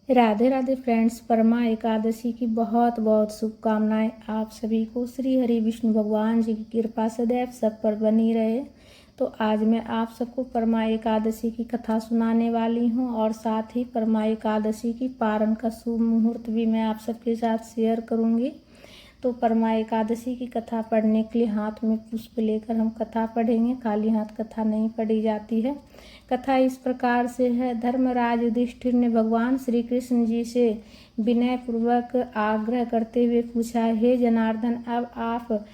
Radhe Radhe friends, परमा एकादशी की बहुत बहुत शुभकामनाएं। आप सभी को श्री हरि विष्णु भगवान जी की कृपा सदैव सब पर बनी रहे। तो आज मैं आप सबको परमा एकादशी की कथा सुनाने वाली हूं और साथ ही परमा एकादशी की पारण का शुभ मुहूर्त भी मैं आप सबके साथ शेयर करूंगी। तो परमा एकादशी की कथा पढ़ने के लिए हाथ में पुष्प लेकर हम कथा पढ़ेंगे। खाली हाथ कथा नहीं पढ़ी जाती है। कथा इस प्रकार से है। धर्मराज युधिष्ठिर ने भगवान श्री कृष्ण जी से विनय पूर्वक आग्रह करते हुए पूछा, हे जनार्दन, अब आप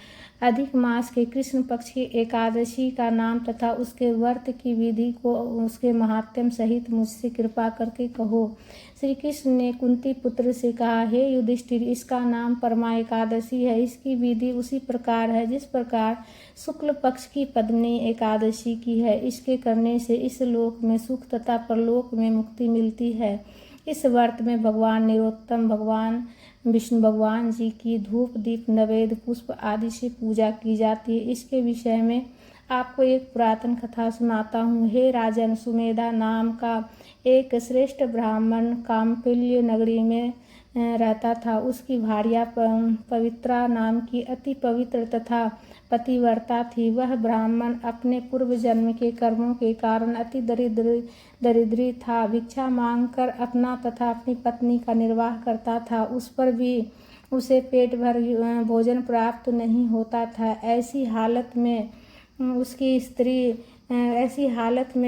अधिक मास के कृष्ण पक्ष की एकादशी का नाम तथा उसके व्रत की विधि को उसके महात्म्य सहित मुझसे कृपा करके कहो। श्री कृष्ण ने कुंती पुत्र से कहा, हे युधिष्ठिर, इसका नाम परमा एकादशी है। इसकी विधि उसी प्रकार है जिस प्रकार शुक्ल पक्ष की पद्मिनी एकादशी की है। इसके करने से इस लोक में सुख तथा परलोक में मुक्ति मिलती है। इस व्रत में भगवान नरोत्तम भगवान विष्णु भगवान जी की धूप दीप नैवेद्य पुष्प आदि से पूजा की जाती है। इसके विषय में आपको एक पुरातन कथा सुनाता हूँ। हे राजन, सुमेधा नाम का एक श्रेष्ठ ब्राह्मण काम्पिल्य नगरी में रहता था। उसकी भार्या पवित्रा नाम की अति पवित्र तथा पतिव्रता थी। वह ब्राह्मण अपने पूर्व जन्म के कर्मों के कारण अति दरिद्री था। भिक्षा मांगकर अपना तथा अपनी पत्नी का निर्वाह करता था। उस पर भी उसे पेट भर भोजन प्राप्त नहीं होता था। ऐसी हालत में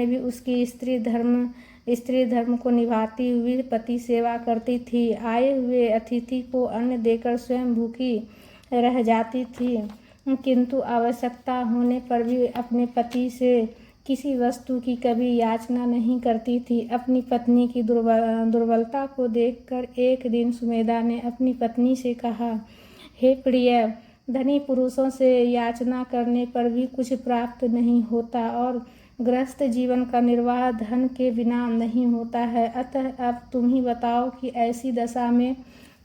भी उसकी स्त्री धर्म को निभाती हुई पति सेवा करती थी। आए हुए अतिथि को अन्न देकर स्वयं भूखी रह जाती थी, किंतु आवश्यकता होने पर भी अपने पति से किसी वस्तु की कभी याचना नहीं करती थी। अपनी पत्नी की दुर्बलता को देखकर एक दिन सुमेधा ने अपनी पत्नी से कहा, हे प्रिय, धनी पुरुषों से याचना करने पर भी कुछ प्राप्त नहीं होता और गृहस्थ जीवन का निर्वाह धन के बिना नहीं होता है। अतः अब तुम ही बताओ कि ऐसी दशा में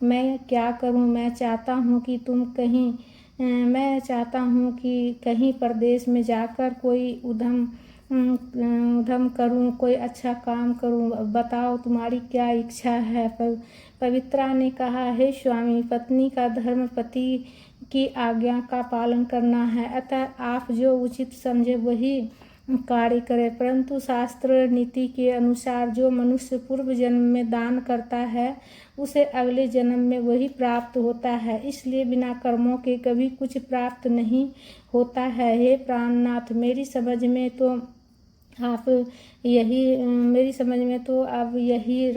मैं क्या करूं। मैं चाहता हूं कि कहीं परदेश में जाकर कोई उधम करूं, कोई अच्छा काम करूं। बताओ तुम्हारी क्या इच्छा है। पवित्रा ने कहा, हे स्वामी, पत्नी का धर्म पति की आज्ञा का पालन करना है। अतः आप जो उचित समझे वही कार्य करें। परंतु शास्त्र नीति के अनुसार जो मनुष्य पूर्व जन्म में दान करता है उसे अगले जन्म में वही प्राप्त होता है। इसलिए बिना कर्मों के कभी कुछ प्राप्त नहीं होता है। हे प्राणनाथ, मेरी समझ में तो अब यही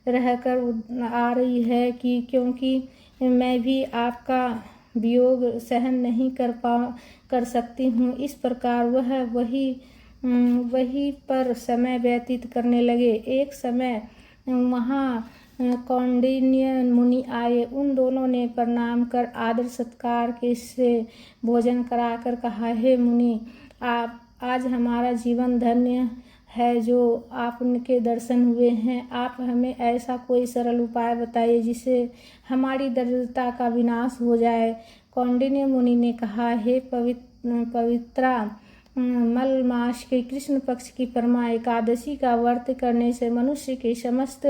रहकर आ रही है कि क्योंकि मैं भी आपका वियोग सहन नहीं कर सकती हूँ। इस प्रकार वही पर समय व्यतीत करने लगे। एक समय वहाँ कौंडिन्य मुनि आए। उन दोनों ने प्रणाम कर आदर सत्कार के से भोजन कराकर कहा, हे मुनि, आप आज हमारा जीवन धन्य है जो आपके दर्शन हुए हैं। आप हमें ऐसा कोई सरल उपाय बताइए जिससे हमारी दरिद्रता का विनाश हो जाए। कौंडिन्य मुनि ने कहा, हे पवित्रा, मल मास के कृष्ण पक्ष की परमा एकादशी का व्रत करने से मनुष्य के समस्त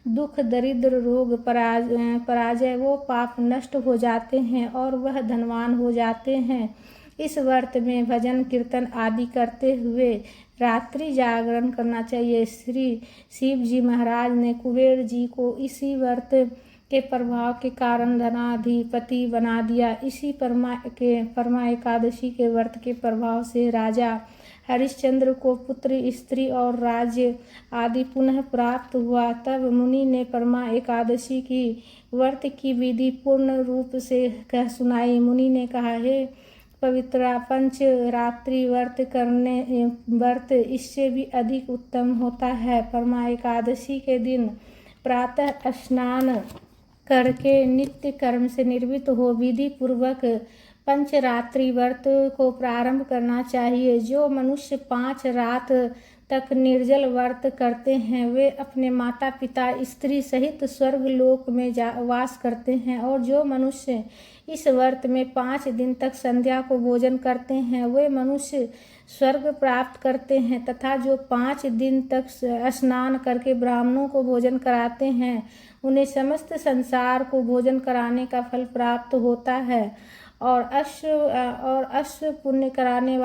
दुख दरिद्र रोग पराजय वो पाप नष्ट हो जाते हैं और वह धनवान हो जाते हैं। इस व्रत में भजन कीर्तन आदि करते हुए रात्रि जागरण करना चाहिए। श्री शिव जी महाराज ने कुबेर जी को इसी व्रत के प्रभाव के कारण धनाधिपति बना दिया। इसी परमा एकादशी के व्रत के प्रभाव से राजा हरिश्चंद्र को पुत्र स्त्री और राज्य आदि पुनः प्राप्त हुआ। तब मुनि ने परमा एकादशी की व्रत की विधि पूर्ण रूप से कह सुनाई। मुनि ने कहा, हे पवित्रा, पंच रात्रि व्रत इससे भी अधिक उत्तम होता है। परमा एकादशी के दिन प्रातः स्नान करके नित्य कर्म से निर्वृत्त हो विधि पूर्वक पंचरात्रि व्रत को प्रारंभ करना चाहिए। जो मनुष्य 5 रात तक निर्जल व्रत करते हैं वे अपने माता पिता स्त्री सहित स्वर्ग लोक में वास करते हैं। और जो मनुष्य इस व्रत में 5 दिन तक संध्या को भोजन करते हैं वे मनुष्य स्वर्ग प्राप्त करते हैं। तथा जो 5 दिन तक स्नान करके ब्राह्मणों को भोजन कराते हैं उन्हें समस्त संसार को भोजन कराने का फल प्राप्त होता है। और अश्व पुण्य कराने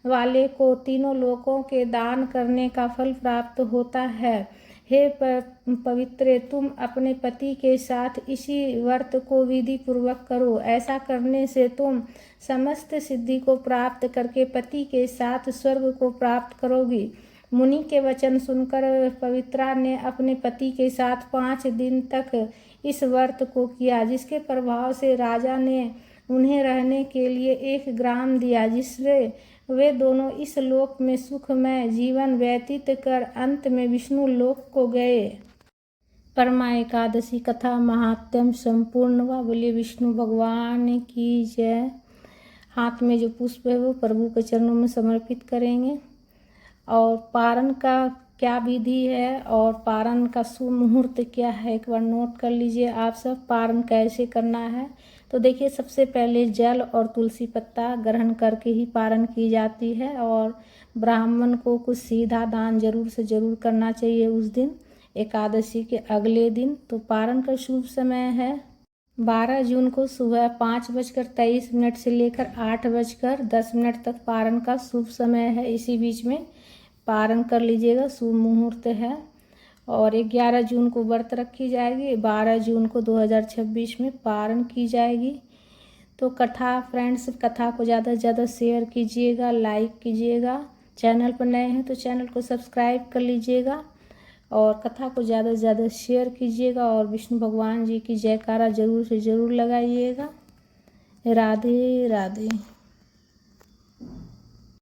वाले को तीनों लोकों के दान करने का फल प्राप्त होता है। हे पवित्रे, तुम अपने पति के साथ इसी व्रत को विधि पूर्वक करो। ऐसा करने से तुम समस्त सिद्धि को प्राप्त करके पति के साथ स्वर्ग को प्राप्त करोगी। मुनि के वचन सुनकर पवित्रा ने अपने पति के साथ 5 दिन तक इस व्रत को किया, जिसके प्रभाव से राजा ने उन्हें रहने के लिए 1 ग्राम दिया, जिससे वे दोनों इस लोक में सुखमय जीवन व्यतीत कर अंत में विष्णु लोक को गए। परमा एकादशी कथा महात्म्यम संपूर्ण हुआ। बोलिए विष्णु भगवान की जय। हाथ में जो पुष्प है वो प्रभु के चरणों में समर्पित करेंगे। और पारण का क्या विधि है और पारण का शुभ मुहूर्त क्या है एक बार नोट कर लीजिए आप सब। पारण कैसे करना है तो देखिए, सबसे पहले जल और तुलसी पत्ता ग्रहण करके ही पारण की जाती है। और ब्राह्मण को कुछ सीधा दान जरूर से जरूर करना चाहिए उस दिन, एकादशी के अगले दिन। तो पारण का शुभ समय है 12 जून को सुबह 5:23 से लेकर 8:10 तक पारण का शुभ समय है। इसी बीच में पारण कर लीजिएगा, शुभ मुहूर्त है। और 11 जून को व्रत रखी जाएगी, 12 जून को 2026 में पारण की जाएगी। तो कथा फ्रेंड्स, कथा को ज़्यादा से ज़्यादा शेयर कीजिएगा, लाइक कीजिएगा। चैनल पर नए हैं तो चैनल को सब्सक्राइब कर लीजिएगा और कथा को ज़्यादा से ज़्यादा शेयर कीजिएगा। और विष्णु भगवान जी की जयकारा जरूर से ज़रूर लगाइएगा। राधे राधे।